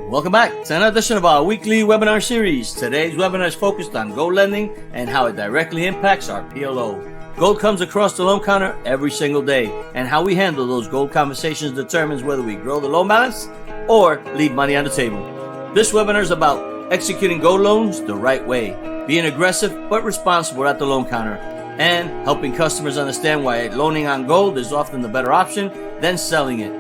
Welcome back to another edition of our weekly webinar series. Today's webinar is focused on gold lending and how it directly impacts our PLO. Gold comes across the loan counter every single day, and how we handle those gold conversations determines whether we grow the loan balance or leave money on the table. This webinar is about executing gold loans the right way, being aggressive but responsible at the loan counter, and helping customers understand why loaning on gold is often the better option than selling it.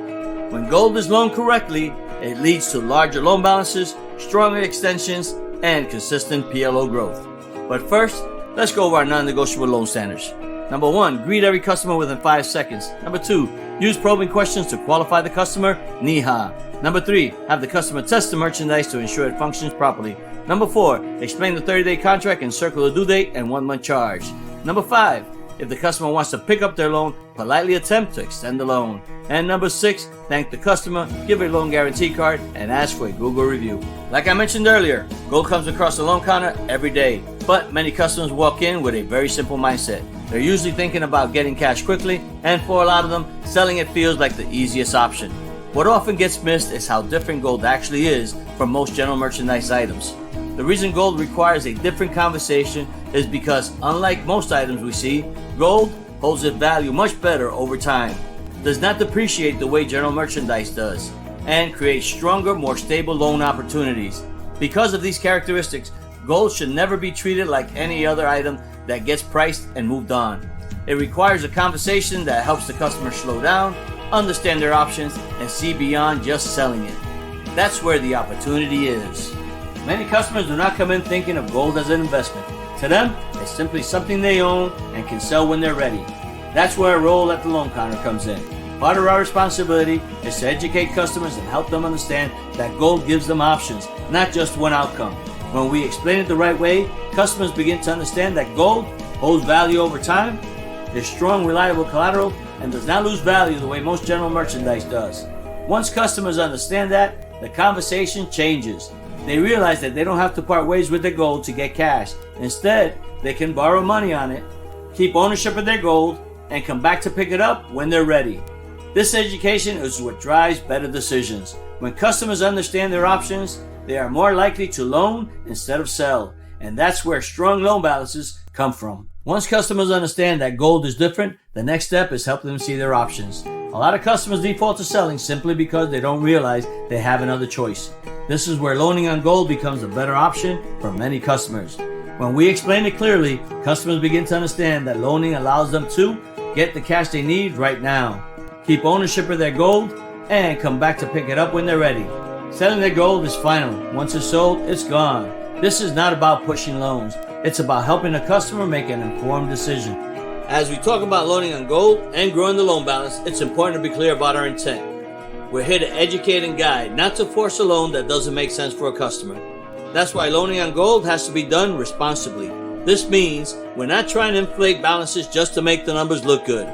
When gold is loaned correctly, it leads to larger loan balances, stronger extensions, and consistent PLO growth. But first, let's go over our non-negotiable loan standards. Number 1, greet every customer within 5 seconds. Number 2, use probing questions to qualify the customer. Niha. Number 3, have the customer test the merchandise to ensure it functions properly. Number 4, explain the 30-day contract and circle the due date and 1-month charge. Number 5, if the customer wants to pick up their loan, politely attempt to extend the loan. And number 6, thank the customer, give a loan guarantee card, and ask for a Google review. Like I mentioned earlier, gold comes across the loan counter every day, but many customers walk in with a very simple mindset. They're usually thinking about getting cash quickly, and for a lot of them, selling it feels like the easiest option. What often gets missed is how different gold actually is from most general merchandise items. The reason gold requires a different conversation is because, unlike most items we see, gold holds its value much better over time, does not depreciate the way general merchandise does, and creates stronger, more stable loan opportunities. Because of these characteristics, gold should never be treated like any other item that gets priced and moved on. It requires a conversation that helps the customer slow down, understand their options, and see beyond just selling it. That's where the opportunity is. Many customers do not come in thinking of gold as an investment. To them, it's simply something they own and can sell when they're ready. That's where our role at the loan counter comes in. Part of our responsibility is to educate customers and help them understand that gold gives them options, not just one outcome. When we explain it the right way, customers begin to understand that gold holds value over time, is strong, reliable collateral, and does not lose value the way most general merchandise does. Once customers understand that, the conversation changes. They realize that they don't have to part ways with their gold to get cash. Instead, they can borrow money on it, keep ownership of their gold, and come back to pick it up when they're ready. This education is what drives better decisions. When customers understand their options, they are more likely to loan instead of sell, and that's where strong loan balances come from. Once customers understand that gold is different, the next step is helping them see their options. A lot of customers default to selling simply because they don't realize they have another choice. This is where loaning on gold becomes a better option for many customers. When we explain it clearly, customers begin to understand that loaning allows them to get the cash they need right now, keep ownership of their gold, and come back to pick it up when they're ready. Selling their gold is final. Once it's sold, it's gone. This is not about pushing loans. It's about helping the customer make an informed decision. As we talk about loaning on gold and growing the loan balance, it's important to be clear about our intent. We're here to educate and guide, not to force a loan that doesn't make sense for a customer. That's why loaning on gold has to be done responsibly. This means we're not trying to inflate balances just to make the numbers look good.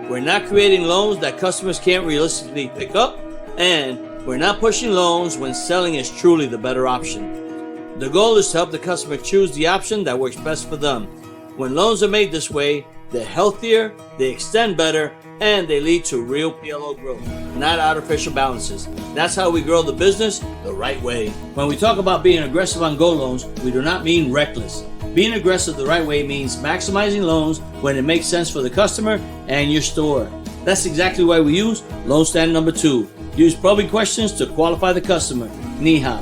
We're not creating loans that customers can't realistically pick up, and we're not pushing loans when selling is truly the better option. The goal is to help the customer choose the option that works best for them. When loans are made this way, they're healthier, they extend better, and they lead to real PLO growth, not artificial balances. That's how we grow the business the right way. When we talk about being aggressive on gold loans, we do not mean reckless. Being aggressive the right way means maximizing loans when it makes sense for the customer and your store. That's exactly why we use loan standard number 2. Use probing questions to qualify the customer. Niha.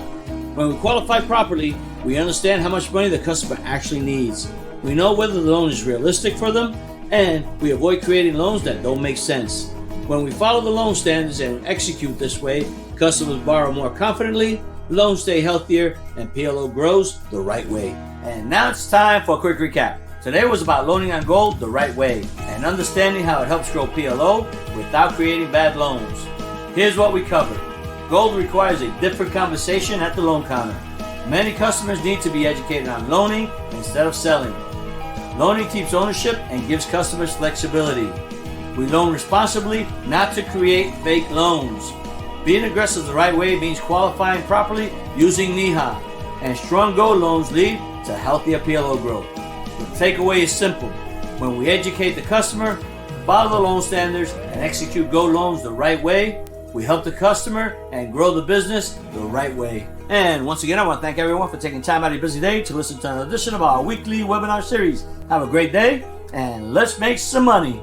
When we qualify properly, we understand how much money the customer actually needs. We know whether the loan is realistic for them, and we avoid creating loans that don't make sense. When we follow the loan standards and execute this way, customers borrow more confidently, loans stay healthier, and PLO grows the right way. And now it's time for a quick recap. Today was about loaning on gold the right way and understanding how it helps grow PLO without creating bad loans. Here's what we covered. Gold requires a different conversation at the loan counter. Many customers need to be educated on loaning instead of selling. Loaning keeps ownership and gives customers flexibility. We loan responsibly, not to create fake loans. Being aggressive the right way means qualifying properly using Niha. And strong gold loans lead to healthier PLO growth. The takeaway is simple. When we educate the customer, follow the loan standards, and execute gold loans the right way, We help the customer and grow the business the right way. And once again, I want to thank everyone for taking time out of your busy day to listen to an edition of our weekly webinar series. Have a great day, and let's make some money.